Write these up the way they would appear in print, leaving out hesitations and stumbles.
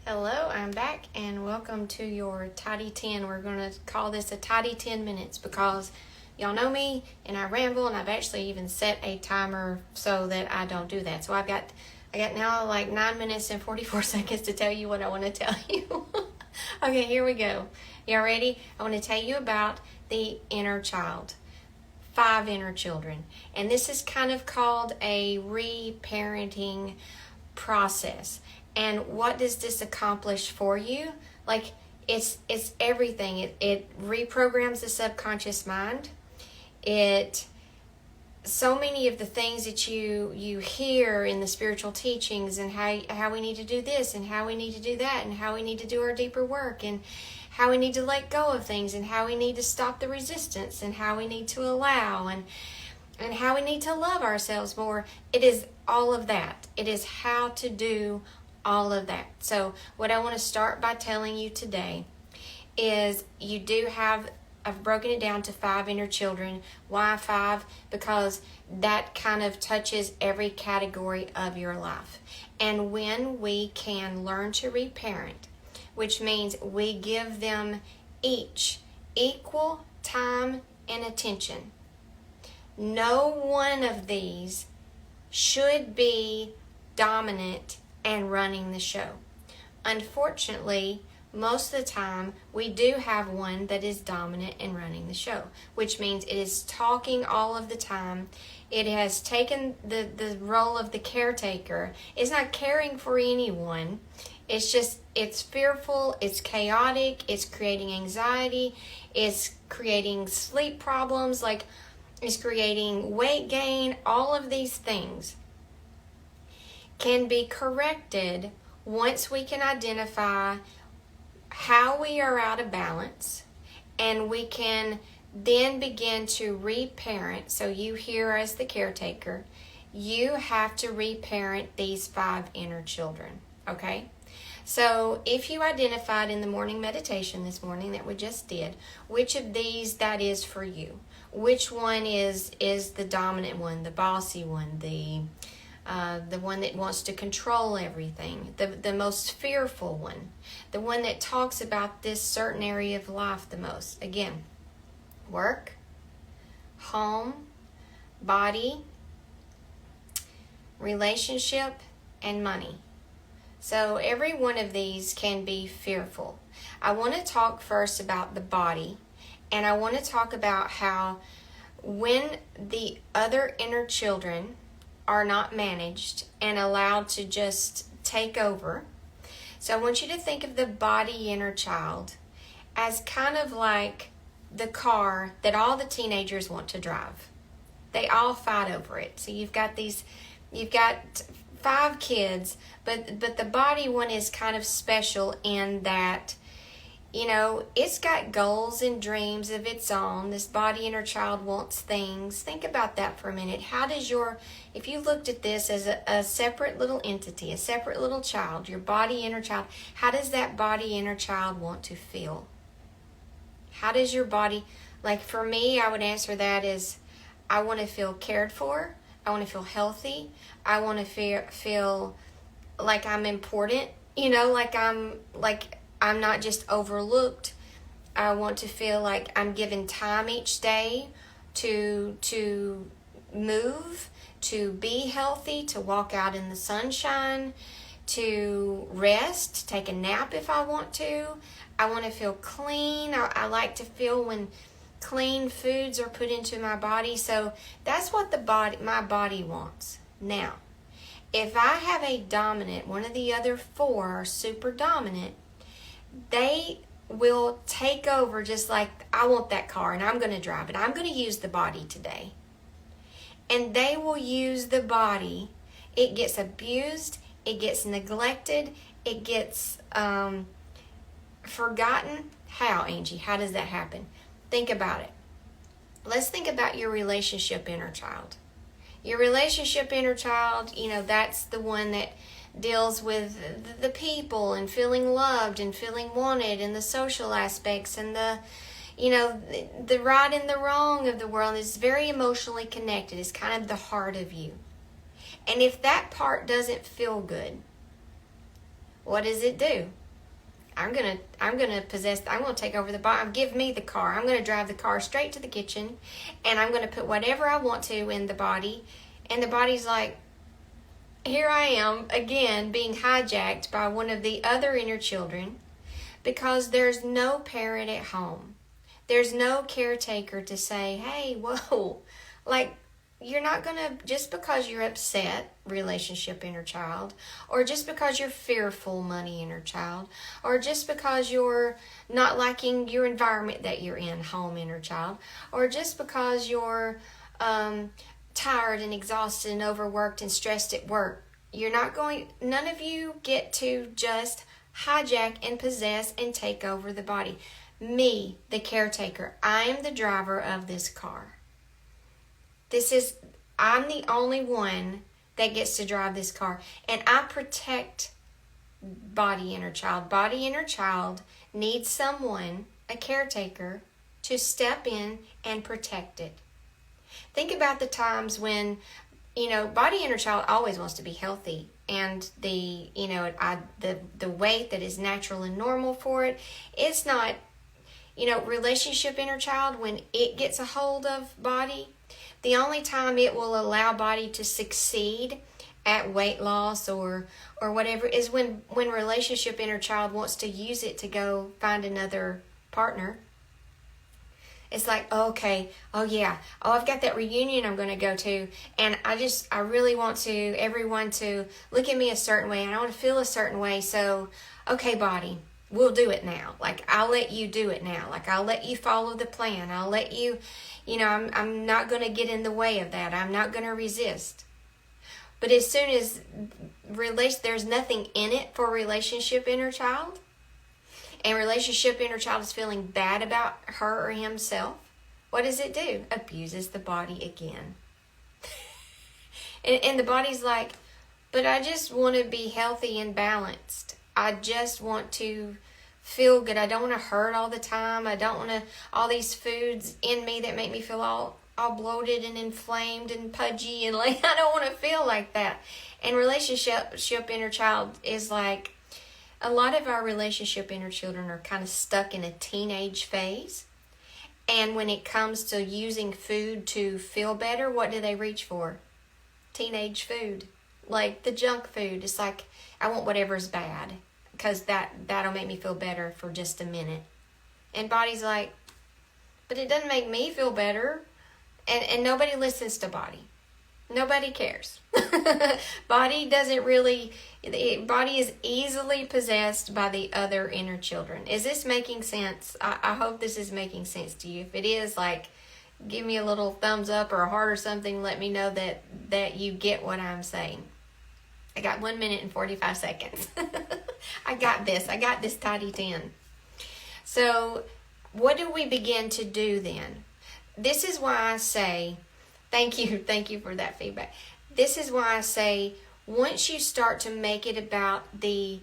Hello, I'm back and welcome to your Tidy 10. We're going to call this a Tidy 10 minutes because y'all know me and I ramble, and I've actually even set a timer so that I don't do that. So I got now like 9 minutes and 44 seconds to tell you what I want to tell you. Okay, here we go. Y'all ready? I want to tell you about the inner child. 5 inner children. And this is kind of called a reparenting process. And what does this accomplish for you? Like, it's everything. It reprograms the subconscious mind. So many of the things that you hear in the spiritual teachings, and how we need to do this and how we need to do that and how we need to do our deeper work and how we need to let go of things and how we need to stop the resistance and how we need to allow and how we need to love ourselves more. It is all of that. It is how to do all of that. So what I want to start by telling you today is I've broken it down to 5 inner children. Why 5? Because that kind of touches every category of your life. And when we can learn to reparent, which means we give them each equal time and attention, no one of these should be dominant and running the show. Unfortunately, most of the time, we do have one that is dominant and running the show, which means it is talking all of the time. It has taken the role of the caretaker. It's not caring for anyone. It's fearful, it's chaotic, it's creating anxiety, it's creating sleep problems, it's creating weight gain. All of these things can be corrected once we can identify how we are out of balance, and we can then begin to reparent. So you here as the caretaker, you have to reparent these 5 inner children, okay? So if you identified in the morning meditation this morning that we just did, which of these that is for you, which one is the dominant one, the bossy one, the one that wants to control everything, the most fearful one, the one that talks about this certain area of life the most. Again, work, home, body, relationship, and money. So every one of these can be fearful. I want to talk first about the body, and I want to talk about how when the other inner children are not managed and allowed to just take over. So I want you to think of the body inner child as kind of like the car that all the teenagers want to drive. They all fight over it. So you've got 5 kids, but the body one is kind of special in that, it's got goals and dreams of its own. This body inner child wants things. Think about that for a minute. If you looked at this as a separate little entity, a separate little child, your body inner child, how does that body inner child want to feel? How does your body, for me, I would answer that as, I want to feel cared for. I want to feel healthy. I want to feel like I'm important, I'm not just overlooked. I want to feel like I'm given time each day to move, to be healthy, to walk out in the sunshine, to rest, to take a nap if I want to. I want to feel clean. I like to feel when clean foods are put into my body. So that's what my body wants. Now, if I have a dominant, one of the other 4 are super dominant, they will take over, just like, I want that car and I'm going to drive it. I'm going to use the body today. And they will use the body. It gets abused. It gets neglected. It gets forgotten. How, Angie? How does that happen? Think about it. Let's think about your relationship inner child. Your relationship inner child, that's the one that deals with the people and feeling loved and feeling wanted and the social aspects and the right and the wrong of the world. Is very emotionally connected. It's kind of the heart of you. And if that part doesn't feel good, what does it do? I'm gonna take over the body. Give me the car. I'm gonna drive the car straight to the kitchen, and I'm gonna put whatever I want to in the body. And the body's like, here I am again being hijacked by one of the other inner children, because there's no parent at home. There's no caretaker to say, hey, whoa, like, you're not going to, just because you're upset, relationship inner child, or just because you're fearful, money inner child, or just because you're not liking your environment that you're in, home inner child, or just because you're tired and exhausted and overworked and stressed at work, none of you get to just hijack and possess and take over the body. Me, the caretaker, I am the driver of this car. I'm the only one that gets to drive this car. And I protect body inner child. Body inner child needs someone, a caretaker, to step in and protect it. Think about the times when, body inner child always wants to be healthy. And the weight that is natural and normal for it, it's not, relationship inner child, when it gets a hold of body, the only time it will allow body to succeed at weight loss or whatever is when relationship inner child wants to use it to go find another partner. It's like, okay, I've got that reunion I'm going to go to, and I really want everyone to look at me a certain way, and I want to feel a certain way, so, okay, body, we'll do it now. Like, I'll let you do it now. Like, I'll let you follow the plan. I'll let you, I'm not going to get in the way of that. I'm not going to resist. But as soon as there's nothing in it for relationship inner child, and relationship inner child is feeling bad about her or himself, what does it do? Abuses the body again. and the body's like, but I just want to be healthy and balanced. I just want to feel good. I don't want to hurt all the time. I don't want all these foods in me that make me feel all bloated and inflamed and pudgy, and like, I don't want to feel like that. And relationship inner child is like, a lot of our relationship inner children are kind of stuck in a teenage phase. And when it comes to using food to feel better, what do they reach for? Teenage food. Like the junk food. It's like, I want whatever's bad, because that'll make me feel better for just a minute. And body's like, but it doesn't make me feel better. And nobody listens to body. Nobody cares. Body is easily possessed by the other inner children. Is this making sense? I hope this is making sense to you. If it is, like, give me a little thumbs up or a heart or something. Let me know that you get what I'm saying. I got 1 minute and 45 seconds. I got this tidy 10. So what do we begin to do then? This is why I say, thank you for that feedback. This is why I say, once you start to make it about the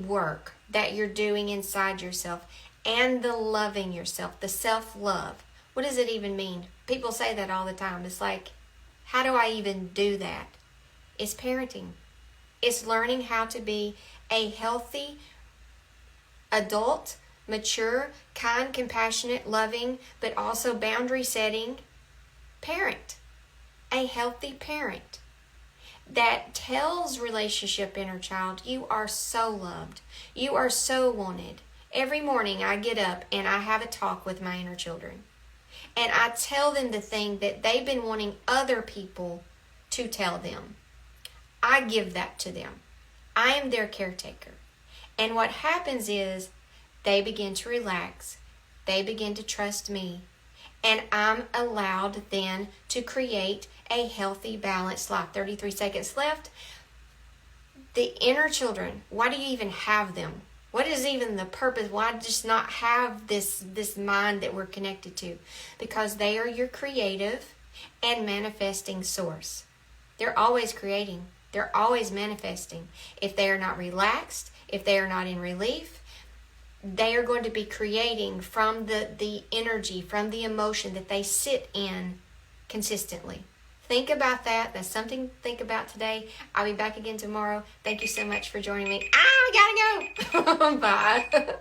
work that you're doing inside yourself and the loving yourself, the self-love, what does it even mean? People say that all the time. It's like, how do I even do that? It's parenting. It's learning how to be a healthy adult, mature, kind, compassionate, loving, but also boundary setting parent. A healthy parent that tells relationship inner child, you are so loved. You are so wanted. Every morning I get up and I have a talk with my inner children. And I tell them the thing that they've been wanting other people to tell them. I give that to them. I am their caretaker. And what happens is they begin to relax. They begin to trust me. And I'm allowed then to create a healthy, balanced life. 33 seconds left. The inner children, why do you even have them? What is even the purpose? Why just not have this mind that we're connected to? Because they are your creative and manifesting source. They're always creating. They're always manifesting. If they are not relaxed, if they are not in relief, they are going to be creating from the energy, from the emotion that they sit in consistently. Think about that. That's something to think about today. I'll be back again tomorrow. Thank you so much for joining me. I gotta go. Bye.